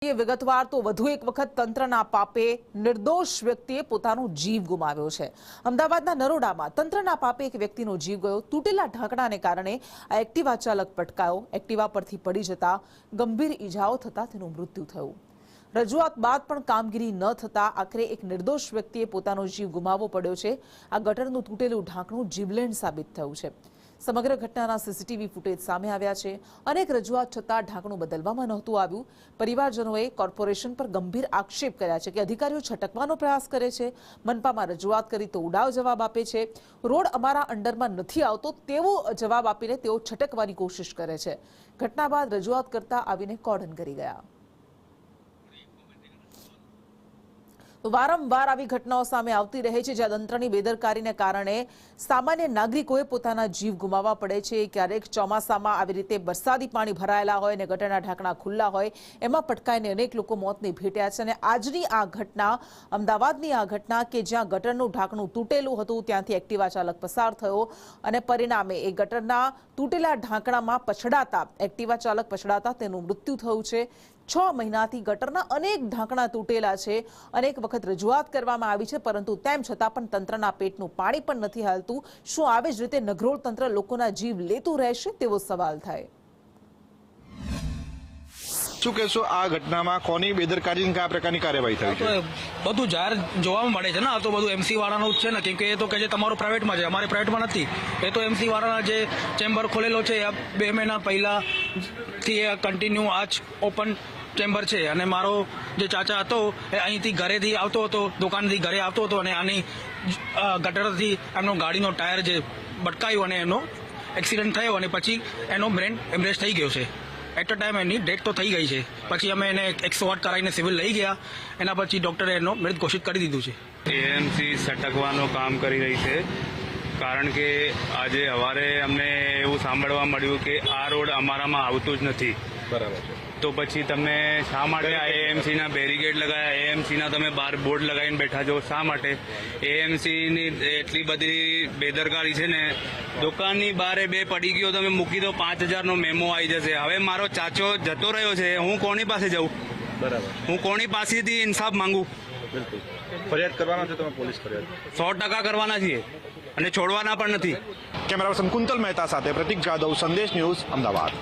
જોઈએ વિગતવાર તો વધુ એક વખત તંત્રના પાપે નિર્દોષ વ્યક્તિએ પોતાનો જીવ ગુમાવ્યો છે। અમદાવાદના નરોડામાં તંત્રના પાપે એક વ્યક્તિનો જીવ ગયો। તૂટેલા ઢાંકણાને કારણે આ એક્ટિવા ચાલક પટકાયો। એક્ટિવા પરથી પડી જતા ગંભીર ઈજાઓ થતા તેનું મૃત્યુ થયું। રજૂઆત બાદ પણ કામગીરી ન થતા આખરે એક નિર્દોષ વ્યક્તિએ પોતાનો જીવ ગુમાવવો પડ્યો છે। આ ગટરનું તૂટેલું ઢાંકણું જીવલેણ સાબિત થયું છે। સમગ્ર ઘટનાના સીસીટીવી ફૂટેજ સામે આવ્યા છે। અનેક રજૂઆત છતાં ઢાંકણું બદલવામાં નહોતું આવ્યું। પરિવારજનોએ કોર્પોરેશન પર ગંભીર આક્ષેપ કર્યા છે કે અધિકારીઓ છટકવાનો પ્રયાસ કરે છે। મનપામાં રજૂઆત કરી તો ઉડાવ જવાબ આપે છે। રોડ અમારા અંડરમાં નથી આવતો તેવો જવાબ આપીને તેઓ છટકવાની કોશિશ કરે છે। ઘટના બાદ રજૂઆત કરતા આવીને કોર્ડન કરી ગયા। વારંવાર આવી ઘટનાઓ સામે આવતી રહે છે જ્યાં તંત્રની બેદરકારીને કારણે સામાન્ય નાગરિકોએ પોતાના જીવ ગુમાવવા પડે છે। ક્યારેક ચોમાસામાં આવી રીતે વરસાદી પાણી ભરાયેલા હોય અને ગટરના ઢાંકણા ખુલ્લા હોય એમાં પટકાઈને અનેક લોકો મોતને ભેટ્યા છે। અને આજની આ ઘટના અમદાવાદની આ ઘટના કે જ્યાં ગટરનું ઢાંકણું તૂટેલું હતું ત્યાંથી એક્ટિવા ચાલક પસાર થયો અને પરિણામે એ ગટરના તૂટેલા ઢાંકણામાં પછડાતા એક્ટિવા ચાલક પછડાતા તેનું મૃત્યુ થયું છે। 6 મહિનાથી ગટરના અનેક ઢાંકણા તૂટેલા છે। અનેક વખત રજૂઆત કરવામાં આવી છે પરંતુ તેમ છતાં પણ તંત્રના પેટનું પાણી પણ નથી હાલતું। શું આવી જ રીતે નગરોળ તંત્ર લોકોના જીવ લેતું રહેશે તેવો સવાલ થાય। શું કહેશો આ ઘટનામાં કોની બેદરકારી કયા પ્રકારની કાર્યવાહી થઈ છે? બધું જાહેર જોવા મળે છે ને। આ તો બધું એમસી વાળાનું જ છે ને, કેમ કે એ તો કહે છે તમારું પ્રાઇવેટમાં છે, અમારે પ્રાઇવેટમાં નથી। એ તો એમસી વાળાના જે ચેમ્બર ખોલેલો છે 2 મહિના પહેલાથી કન્ટિન્યુ આ જ ઓપન ચેમ્બર છે। અને મારો જે ચાચા હતો એ અહીંથી ઘરેથી આવતો હતો, દુકાનથી ઘરે આવતો હતો અને આની ગટરથી એમનો ગાડીનો ટાયર જે ભટકાયું અને એનો એક્સિડન્ટ થયો અને પછી એનો બ્રેન હેમરેજ થઈ ગયો છે। એટ અ ટાઈમ એની ડેથ તો થઈ ગઈ છે। પછી અમે એને 108 કરાવીને સિવિલ લઈ ગયા। એના પછી ડોક્ટરે એનો મૃત ઘોષિત કરી દીધું છે। એએમસી સટકવાનું કામ કરી રહી છે, કારણ કે આજે સવારે અમને એવું સાંભળવા મળ્યું કે આ રોડ અમારામાં આવતું જ નથી। બરાબર છે, તો પછી તમે શા માટે આ એએમસીના બેરીકેડ લગાયા, એએમસીના તમે બહાર બોર્ડ લગાવીને બેઠા છો શા માટે? એએમસીની એટલી બધી બેદરકારી છે ને, દુકાનની બારે 2 પડી ગયો તમે મૂકી દો 5000નો મેમો આવી જશે। હવે મારો ચાચો જતો રહ્યો છે, હું કોની પાસે જાઉં? બરાબર, હું કોની પાસેથી ઇન્સાફ માંગુ? બિલકુલ ફરિયાદ કરવાના છે તમે પોલીસ ફરિયાદ? 100% કરવાના છીએ અને છોડવાના પણ નથી। કેમેરા પર્સન કુંતલ મહેતા સાથે પ્રતિક જાદવ, સંદેશ ન્યૂઝ, અમદાવાદ।